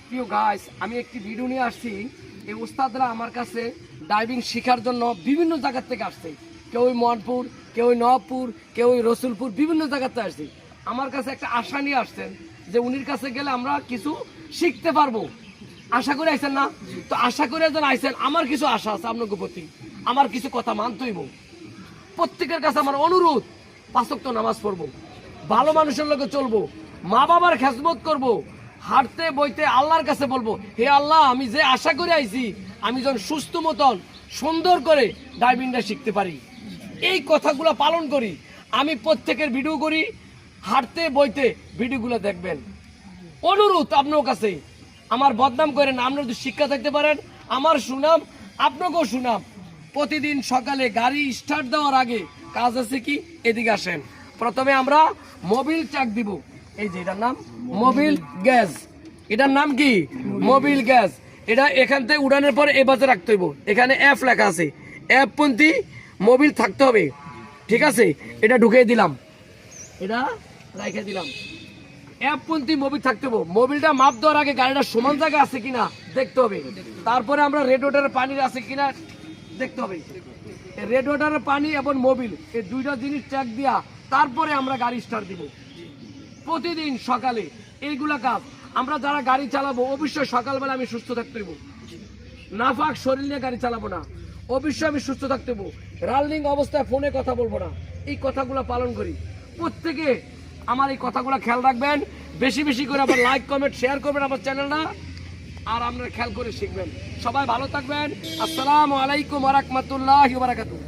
প্রিয় গাইস, আমি একটি ভিডিও নিয়ে আসছি। এই ওস্তাদরা আমার কাছে ডাইভিং শেখার জন্য বিভিন্ন জায়গা থেকে আসছে। কেউ মনপুর, কেউ নবপুর, কেউ রসুলপুর, বিভিন্ন জায়গাতে আসছে। আমার কাছে একটা আশা নিয়ে আসছেন যে উনির কাছে গেলে আমরা কিছু শিখতে পারবো। আশা করে আইছেন না? তো আশা করে যেন আইছেন, আমার কিছু আশা আছে আপনার প্রতি। আমার কিছু কথা মানতেইব। প্রত্যেকের কাছে আমার অনুরোধ, 5 ওয়াক্ত নামাজ পড়বো, ভালো মানুষের লোকে চলবো, মা বাবার খেজমত করব, হাঁটতে বইতে আল্লাহর কাছে বলবো, হে আল্লাহ, আমি যে আশা করে আইছি আমি যেন সুস্থ মতন সুন্দর করে ডাইভিংটা শিখতে পারি। এই কথাগুলো পালন করি। আমি প্রত্যেকের ভিডিও করি, হাঁটতে বইতে ভিডিওগুলো দেখবেন। অনুরোধ আপনার কাছে, আমার বদনাম করেন না। আপনারা যদি শিক্ষা থাকতে পারেন, আমার সুনাম আপনাকেও সুনাম। প্রতিদিন সকালে গাড়ি স্টার্ট দেওয়ার আগে কাজ আছে কি, এদিকে আসেন। প্রথমে আমরা মোবিল চাক দিব। এই যে এটার নাম মোবিল গ্যাস। এটার নাম কি? Mobil gas. এটা এখান থেকে উড়ানোর পর এ বাজে রাখতে হইব। এখানে এফ লেখা আছে, এফ পন্থী মোবিল থাকতে হবে। ঠিক আছে, এটা ঢুকিয়ে দিলাম, এটা রেখে দিলাম। এফ পন্থী মোবিল থাকতে হবে। মোবিলটা মাপ দেওয়ার আগে গাড়িটা সমান জায়গা আছে কিনা দেখতে হবে। তারপরে আমরা রেড ওয়াটারের পানি আছে কিনা দেখতে হবে। রেড ওয়াটারের পানি এবং মোবিল, এই দুইটা জিনিস চেক দিয়া তারপরে আমরা গাড়ি স্টার্ট দিব। প্রতিদিন সকালে এইগুলা কাজ। আমরা যারা গাড়ি চালাবো অবশ্যই সকালবেলা আমি সুস্থ থাকতে হইব। নাফাক শরীর নিয়ে গাড়ি চালাবো না, অবশ্যই আমি সুস্থ থাকতে হইব। রানিং অবস্থায় ফোনে কথা বলবো না। এই কথাগুলো পালন করি। প্রত্যেকে আমার এই কথাগুলো খেয়াল রাখবেন। বেশি বেশি করে আবার লাইক কমেন্ট শেয়ার করবেন আমার চ্যানেলটা, আর আপনারা খেয়াল করে শিখবেন। সবাই ভালো থাকবেন। আসসালামু আলাইকুম ওয়া রাহমাতুল্লাহি ওয়া বারাকাতুহু।